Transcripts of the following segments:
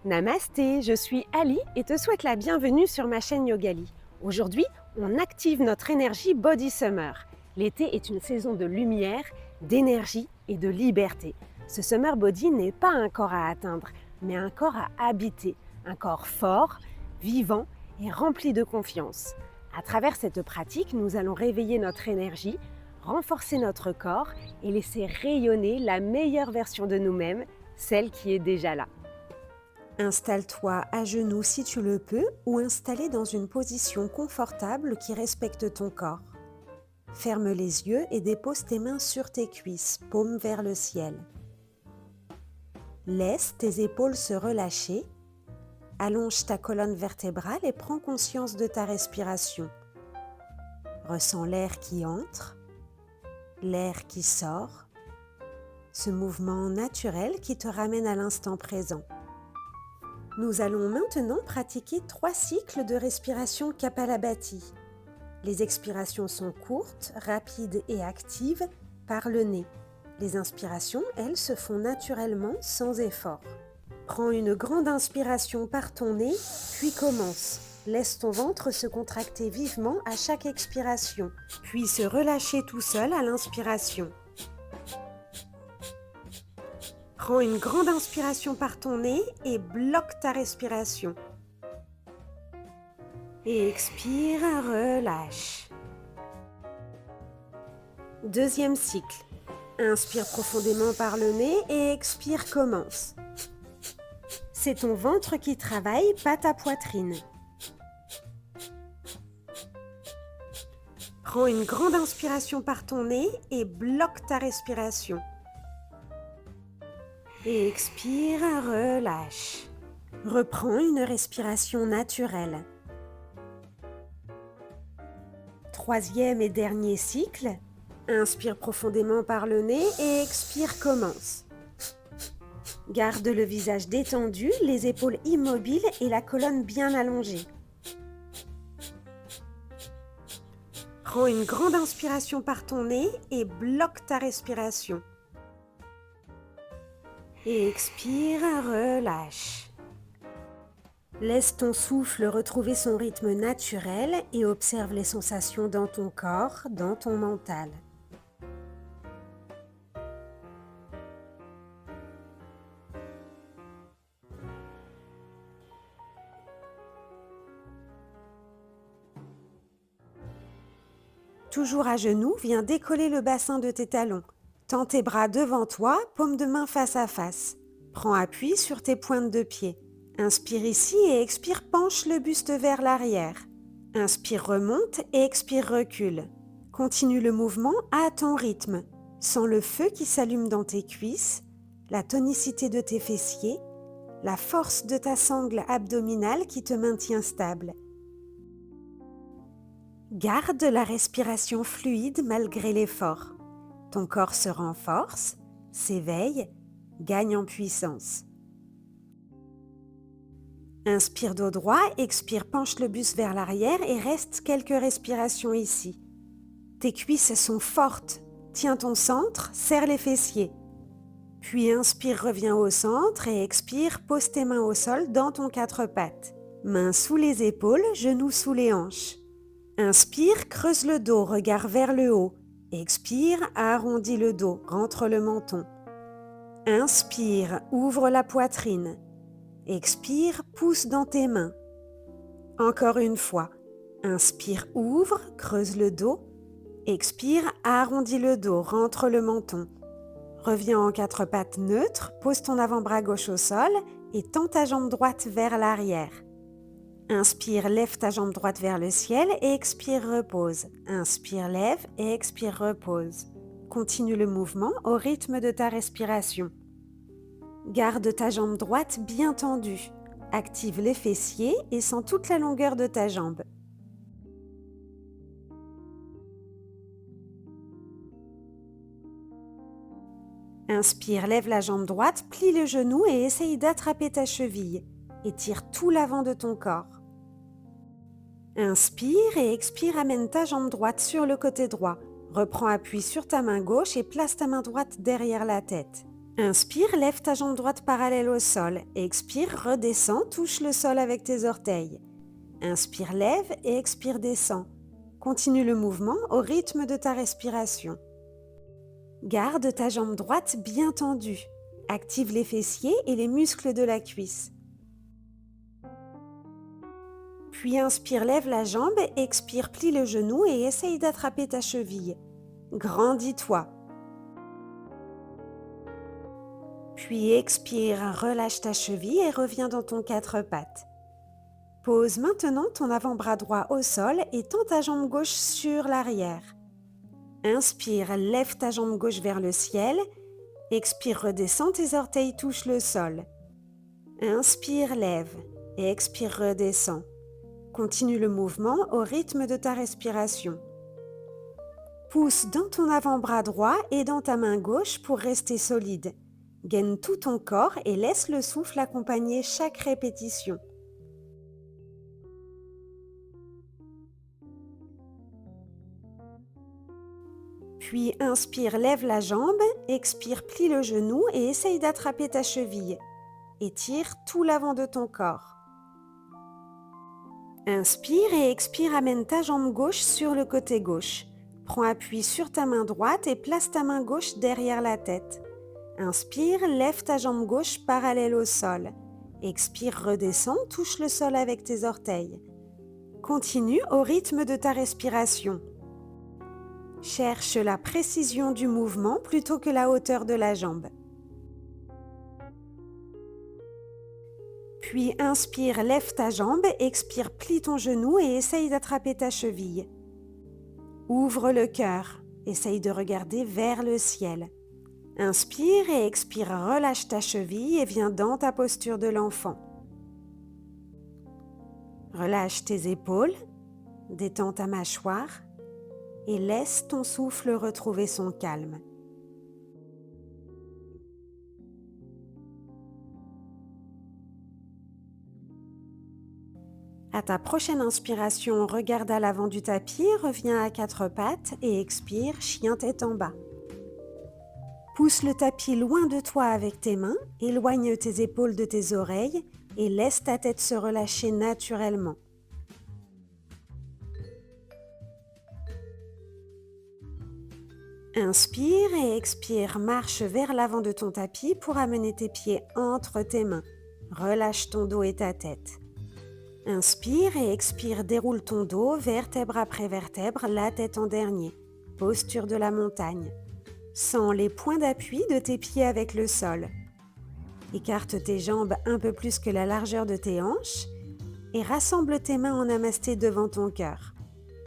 Namasté, je suis Ali et te souhaite la bienvenue sur ma chaîne Yogali. Aujourd'hui, on active notre énergie Body Summer. L'été est une saison de lumière, d'énergie et de liberté. Ce Summer Body n'est pas un corps à atteindre, mais un corps à habiter. Un corps fort, vivant et rempli de confiance. À travers cette pratique, nous allons réveiller notre énergie, renforcer notre corps et laisser rayonner la meilleure version de nous-mêmes, celle qui est déjà là. Installe-toi à genoux si tu le peux ou installé dans une position confortable qui respecte ton corps. Ferme les yeux et dépose tes mains sur tes cuisses, paumes vers le ciel. Laisse tes épaules se relâcher. Allonge ta colonne vertébrale et prends conscience de ta respiration. Ressens l'air qui entre, l'air qui sort, ce mouvement naturel qui te ramène à l'instant présent. Nous allons maintenant pratiquer 3 cycles de respiration Kapalabhati. Les expirations sont courtes, rapides et actives par le nez. Les inspirations, elles, se font naturellement sans effort. Prends une grande inspiration par ton nez, puis commence. Laisse ton ventre se contracter vivement à chaque expiration, puis se relâcher tout seul à l'inspiration. Prends une grande inspiration par ton nez et bloque ta respiration. Et expire, relâche. Deuxième cycle. Inspire profondément par le nez et expire, commence. C'est ton ventre qui travaille, pas ta poitrine. Prends une grande inspiration par ton nez et bloque ta respiration. Et expire, relâche. Reprends une respiration naturelle. Troisième et dernier cycle. Inspire profondément par le nez et expire, commence. Garde le visage détendu, les épaules immobiles et la colonne bien allongée. Prends une grande inspiration par ton nez et bloque ta respiration. Et expire, relâche. Laisse ton souffle retrouver son rythme naturel et observe les sensations dans ton corps, dans ton mental. Toujours à genoux, viens décoller le bassin de tes talons. Tends tes bras devant toi, paumes de main face à face. Prends appui sur tes pointes de pied. Inspire ici et expire, penche le buste vers l'arrière. Inspire, remonte et expire, recule. Continue le mouvement à ton rythme. Sens le feu qui s'allume dans tes cuisses, la tonicité de tes fessiers, la force de ta sangle abdominale qui te maintient stable. Garde la respiration fluide malgré l'effort. Ton corps se renforce, s'éveille, gagne en puissance. Inspire dos droit, expire, penche le buste vers l'arrière et reste quelques respirations ici. Tes cuisses sont fortes, tiens ton centre, serre les fessiers. Puis inspire, reviens au centre et expire, pose tes mains au sol dans ton 4 pattes. Mains sous les épaules, genoux sous les hanches. Inspire, creuse le dos, regard vers le haut. Expire, arrondis le dos, rentre le menton. Inspire, ouvre la poitrine. Expire, pousse dans tes mains. Encore une fois. Inspire, ouvre, creuse le dos. Expire, arrondis le dos, rentre le menton. Reviens en 4 pattes neutres, pose ton avant-bras gauche au sol et tends ta jambe droite vers l'arrière. Inspire, lève ta jambe droite vers le ciel et expire, repose. Inspire, lève et expire, repose. Continue le mouvement au rythme de ta respiration. Garde ta jambe droite bien tendue. Active les fessiers et sens toute la longueur de ta jambe. Inspire, lève la jambe droite, plie le genou et essaye d'attraper ta cheville. Étire tout l'avant de ton corps. Inspire et expire, amène ta jambe droite sur le côté droit. Reprends appui sur ta main gauche et place ta main droite derrière la tête. Inspire, lève ta jambe droite parallèle au sol. Expire, redescends, touche le sol avec tes orteils. Inspire, lève et expire, descends. Continue le mouvement au rythme de ta respiration. Garde ta jambe droite bien tendue. Active les fessiers et les muscles de la cuisse. Puis inspire, lève la jambe, expire, plie le genou et essaye d'attraper ta cheville. Grandis-toi. Puis expire, relâche ta cheville et reviens dans ton quatre pattes. Pose maintenant ton avant-bras droit au sol et tends ta jambe gauche sur l'arrière. Inspire, lève ta jambe gauche vers le ciel. Expire, redescends, tes orteils touchent le sol. Inspire, lève et expire, redescends. Continue le mouvement au rythme de ta respiration. Pousse dans ton avant-bras droit et dans ta main gauche pour rester solide. Gaine tout ton corps et laisse le souffle accompagner chaque répétition. Puis inspire, lève la jambe, expire, plie le genou et essaye d'attraper ta cheville. Étire tout l'avant de ton corps. Inspire et expire, amène ta jambe gauche sur le côté gauche. Prends appui sur ta main droite et place ta main gauche derrière la tête. Inspire, lève ta jambe gauche parallèle au sol. Expire, redescends, touche le sol avec tes orteils. Continue au rythme de ta respiration. Cherche la précision du mouvement plutôt que la hauteur de la jambe. Puis inspire, lève ta jambe, expire, plie ton genou et essaye d'attraper ta cheville. Ouvre le cœur, essaye de regarder vers le ciel. Inspire et expire, relâche ta cheville et viens dans ta posture de l'enfant. Relâche tes épaules, détends ta mâchoire et laisse ton souffle retrouver son calme. À ta prochaine inspiration, regarde à l'avant du tapis, reviens à quatre pattes et expire, chien tête en bas. Pousse le tapis loin de toi avec tes mains, éloigne tes épaules de tes oreilles et laisse ta tête se relâcher naturellement. Inspire et expire, marche vers l'avant de ton tapis pour amener tes pieds entre tes mains. Relâche ton dos et ta tête. Inspire et expire, déroule ton dos, vertèbre après vertèbre, la tête en dernier. Posture de la montagne. Sens les points d'appui de tes pieds avec le sol. Écarte tes jambes un peu plus que la largeur de tes hanches et rassemble tes mains en namasté devant ton cœur.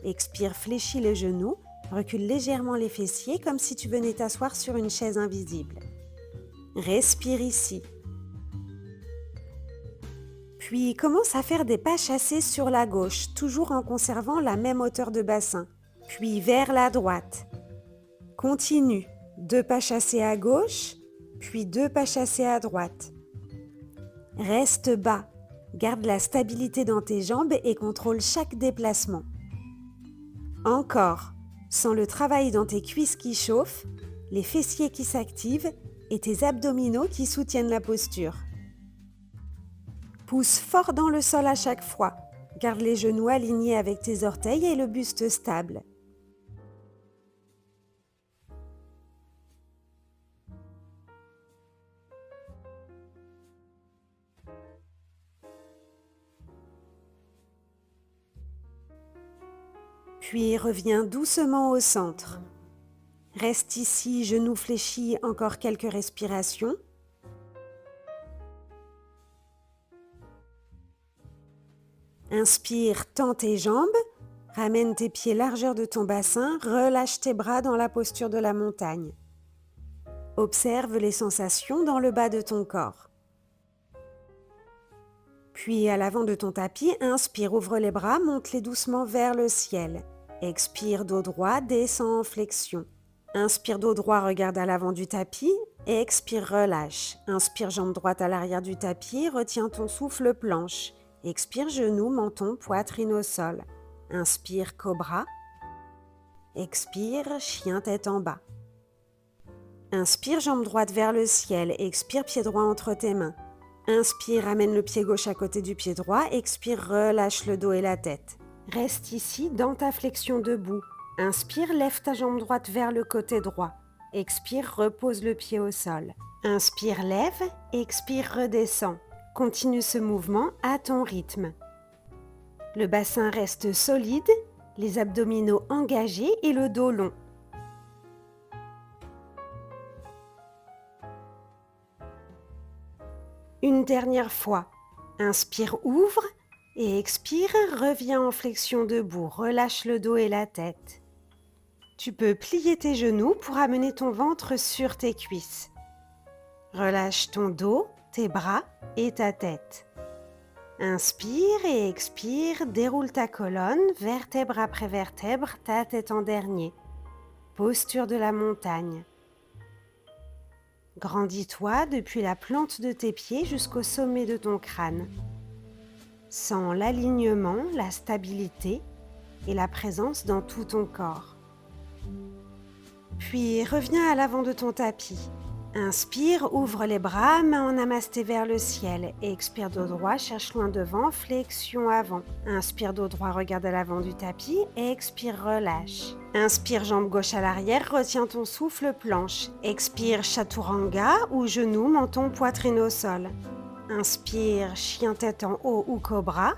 Expire, fléchis les genoux, recule légèrement les fessiers comme si tu venais t'asseoir sur une chaise invisible. Respire ici. Puis commence à faire des pas chassés sur la gauche, toujours en conservant la même hauteur de bassin. Puis vers la droite. Continue. 2 pas chassés à gauche, puis 2 pas chassés à droite. Reste bas. Garde la stabilité dans tes jambes et contrôle chaque déplacement. Encore. Sens le travail dans tes cuisses qui chauffent, les fessiers qui s'activent et tes abdominaux qui soutiennent la posture. Pousse fort dans le sol à chaque fois. Garde les genoux alignés avec tes orteils et le buste stable. Puis reviens doucement au centre. Reste ici, genoux fléchis, encore quelques respirations. Inspire, tends tes jambes, ramène tes pieds largeur de ton bassin, relâche tes bras dans la posture de la montagne. Observe les sensations dans le bas de ton corps. Puis à l'avant de ton tapis, inspire, ouvre les bras, monte-les doucement vers le ciel. Expire, dos droit, descend en flexion. Inspire, dos droit, regarde à l'avant du tapis. Expire, relâche. Inspire, jambe droite à l'arrière du tapis, retiens ton souffle, planche. Expire, genoux, menton, poitrine au sol. Inspire, cobra. Expire, chien tête en bas. Inspire, jambe droite vers le ciel. Expire, pied droit entre tes mains. Inspire, amène le pied gauche à côté du pied droit. Expire, relâche le dos et la tête. Reste ici dans ta flexion debout. Inspire, lève ta jambe droite vers le côté droit. Expire, repose le pied au sol. Inspire, lève. Expire, redescends. Continue ce mouvement à ton rythme. Le bassin reste solide, les abdominaux engagés et le dos long. Une dernière fois. Inspire, ouvre et expire, reviens en flexion debout. Relâche le dos et la tête. Tu peux plier tes genoux pour amener ton ventre sur tes cuisses. Relâche ton dos, tes bras et ta tête. Inspire et expire, déroule ta colonne, vertèbre après vertèbre, ta tête en dernier. Posture de la montagne. Grandis-toi depuis la plante de tes pieds jusqu'au sommet de ton crâne. Sens l'alignement, la stabilité et la présence dans tout ton corps. Puis reviens à l'avant de ton tapis. Inspire, ouvre les bras, main en namasté vers le ciel. Expire dos droit, cherche loin devant, flexion avant. Inspire dos droit, regarde à l'avant du tapis. Expire, relâche. Inspire, jambe gauche à l'arrière, retiens ton souffle, planche. Expire, chaturanga ou genou, menton, poitrine au sol. Inspire, chien tête en haut ou cobra.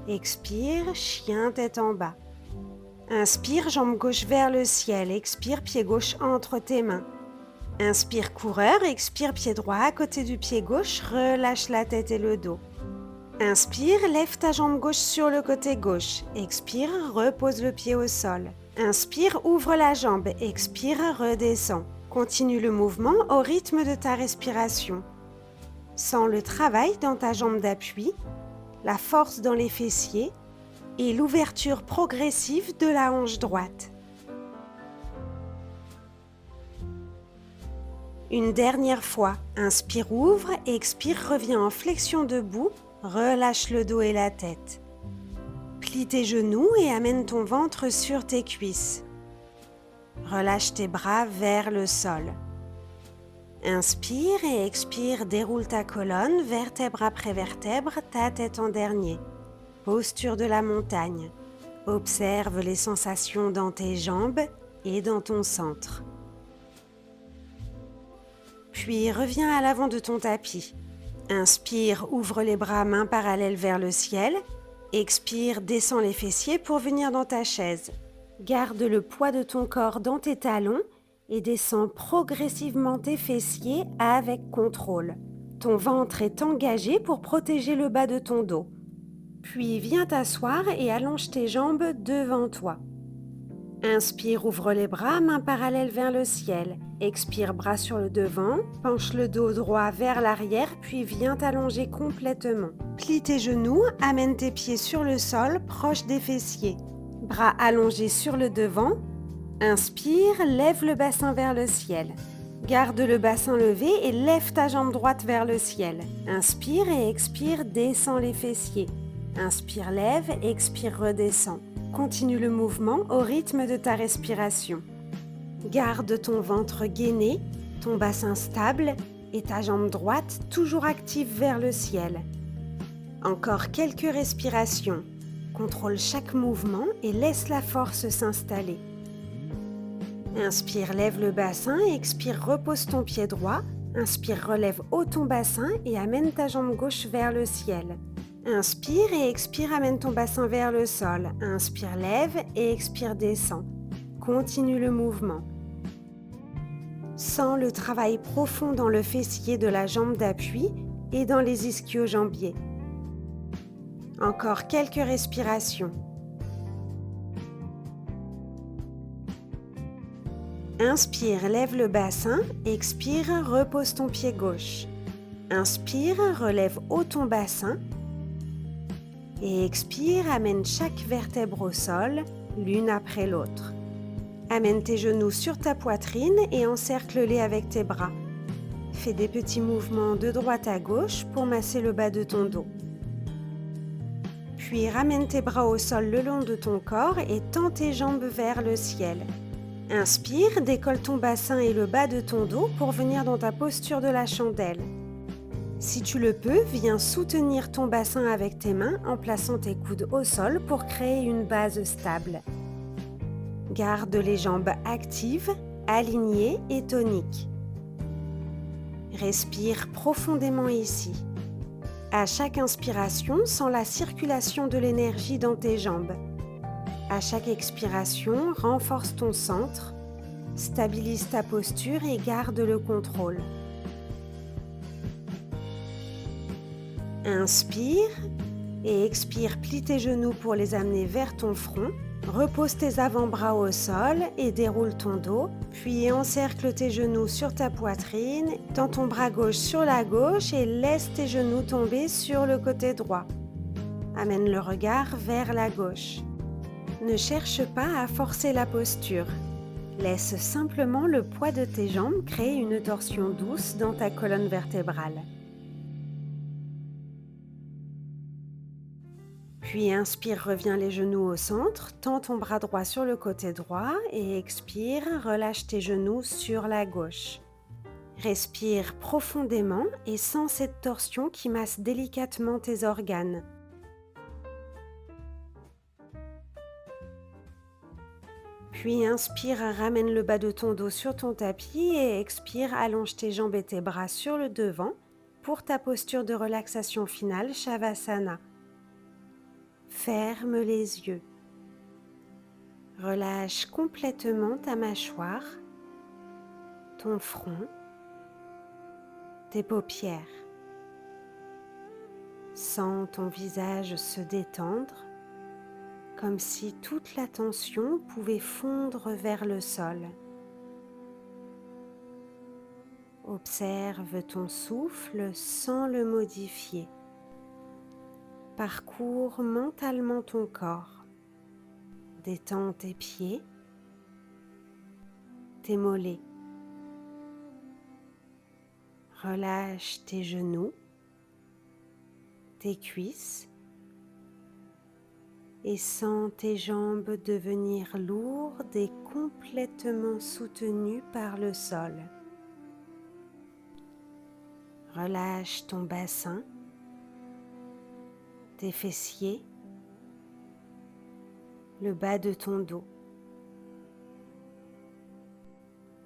Expire, chien tête en bas. Inspire, jambe gauche vers le ciel. Expire, pied gauche entre tes mains. Inspire, coureur. Expire, pied droit à côté du pied gauche. Relâche la tête et le dos. Inspire, lève ta jambe gauche sur le côté gauche. Expire, repose le pied au sol. Inspire, ouvre la jambe. Expire, redescends. Continue le mouvement au rythme de ta respiration. Sens le travail dans ta jambe d'appui, la force dans les fessiers et l'ouverture progressive de la hanche droite. Une dernière fois, inspire, ouvre, expire, reviens en flexion debout, relâche le dos et la tête. Plie tes genoux et amène ton ventre sur tes cuisses. Relâche tes bras vers le sol. Inspire et expire, déroule ta colonne, vertèbre après vertèbre, ta tête en dernier. Posture de la montagne. Observe les sensations dans tes jambes et dans ton centre. Puis reviens à l'avant de ton tapis. Inspire, ouvre les bras, mains parallèles vers le ciel. Expire, descends les fessiers pour venir dans ta chaise. Garde le poids de ton corps dans tes talons et descends progressivement tes fessiers avec contrôle. Ton ventre est engagé pour protéger le bas de ton dos. Puis viens t'asseoir et allonge tes jambes devant toi. Inspire, ouvre les bras, mains parallèles vers le ciel. Expire, bras sur le devant, penche le dos droit vers l'arrière, puis viens t'allonger complètement. Plie tes genoux, amène tes pieds sur le sol, proche des fessiers. Bras allongés sur le devant. Inspire, lève le bassin vers le ciel. Garde le bassin levé et lève ta jambe droite vers le ciel. Inspire et expire, descends les fessiers. Inspire, lève, expire, redescends. Continue le mouvement au rythme de ta respiration. Garde ton ventre gainé, ton bassin stable et ta jambe droite toujours active vers le ciel. Encore quelques respirations. Contrôle chaque mouvement et laisse la force s'installer. Inspire, lève le bassin, expire, repose ton pied droit. Inspire, relève haut ton bassin et amène ta jambe gauche vers le ciel. Inspire et expire, amène ton bassin vers le sol. Inspire, lève et expire, descend. Continue le mouvement. Sens le travail profond dans le fessier de la jambe d'appui et dans les ischio-jambiers. Encore quelques respirations. Inspire, lève le bassin. Expire, repose ton pied gauche. Inspire, relève haut ton bassin. Et expire, amène chaque vertèbre au sol, l'une après l'autre. Amène tes genoux sur ta poitrine et encercle-les avec tes bras. Fais des petits mouvements de droite à gauche pour masser le bas de ton dos. Puis ramène tes bras au sol le long de ton corps et tends tes jambes vers le ciel. Inspire, décolle ton bassin et le bas de ton dos pour venir dans ta posture de la chandelle. Si tu le peux, viens soutenir ton bassin avec tes mains en plaçant tes coudes au sol pour créer une base stable. Garde les jambes actives, alignées et toniques. Respire profondément ici. À chaque inspiration, sens la circulation de l'énergie dans tes jambes. À chaque expiration, renforce ton centre, stabilise ta posture et garde le contrôle. Inspire et expire, plie tes genoux pour les amener vers ton front. Repose tes avant-bras au sol et déroule ton dos, puis encercle tes genoux sur ta poitrine, tends ton bras gauche sur la gauche et laisse tes genoux tomber sur le côté droit. Amène le regard vers la gauche. Ne cherche pas à forcer la posture. Laisse simplement le poids de tes jambes créer une torsion douce dans ta colonne vertébrale. Puis inspire, reviens les genoux au centre, tends ton bras droit sur le côté droit et expire, relâche tes genoux sur la gauche. Respire profondément et sens cette torsion qui masse délicatement tes organes. Puis inspire, ramène le bas de ton dos sur ton tapis et expire, allonge tes jambes et tes bras sur le devant pour ta posture de relaxation finale, Shavasana. Ferme les yeux. Relâche complètement ta mâchoire, ton front, tes paupières. Sens ton visage se détendre, comme si toute la tension pouvait fondre vers le sol. Observe ton souffle sans le modifier. Parcours mentalement ton corps. Détends tes pieds, tes mollets. Relâche tes genoux, tes cuisses et sens tes jambes devenir lourdes et complètement soutenues par le sol. Relâche ton bassin, tes fessiers, le bas de ton dos.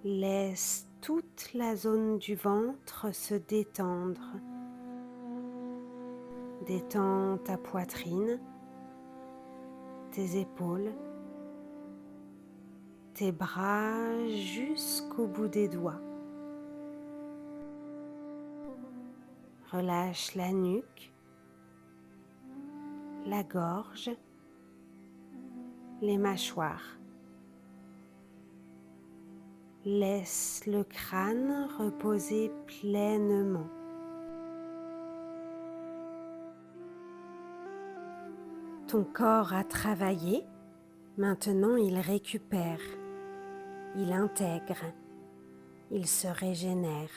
Laisse toute la zone du ventre se détendre. Détends ta poitrine, tes épaules, tes bras jusqu'au bout des doigts. Relâche la nuque, la gorge, les mâchoires. Laisse le crâne reposer pleinement. Ton corps a travaillé, maintenant il récupère, il intègre, il se régénère.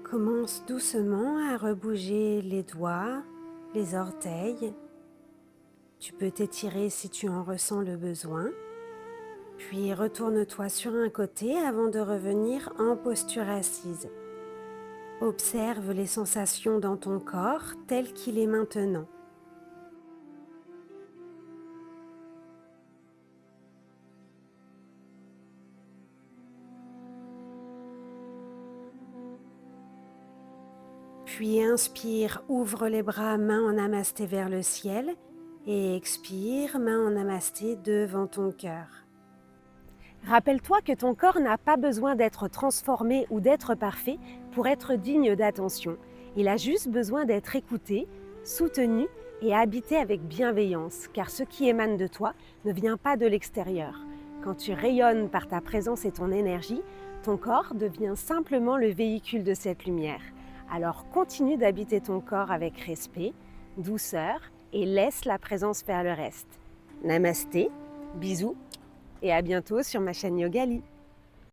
Commence doucement à rebouger les doigts, les orteils. Tu peux t'étirer si tu en ressens le besoin. Puis retourne-toi sur un côté avant de revenir en posture assise. Observe les sensations dans ton corps tel qu'il est maintenant. Puis inspire, ouvre les bras, main en namasté vers le ciel et expire, main en namasté devant ton cœur. Rappelle-toi que ton corps n'a pas besoin d'être transformé ou d'être parfait pour être digne d'attention. Il a juste besoin d'être écouté, soutenu et habité avec bienveillance, car ce qui émane de toi ne vient pas de l'extérieur. Quand tu rayonnes par ta présence et ton énergie, ton corps devient simplement le véhicule de cette lumière. Alors continue d'habiter ton corps avec respect, douceur et laisse la présence faire le reste. Namasté, bisous et à bientôt sur ma chaîne Yogali.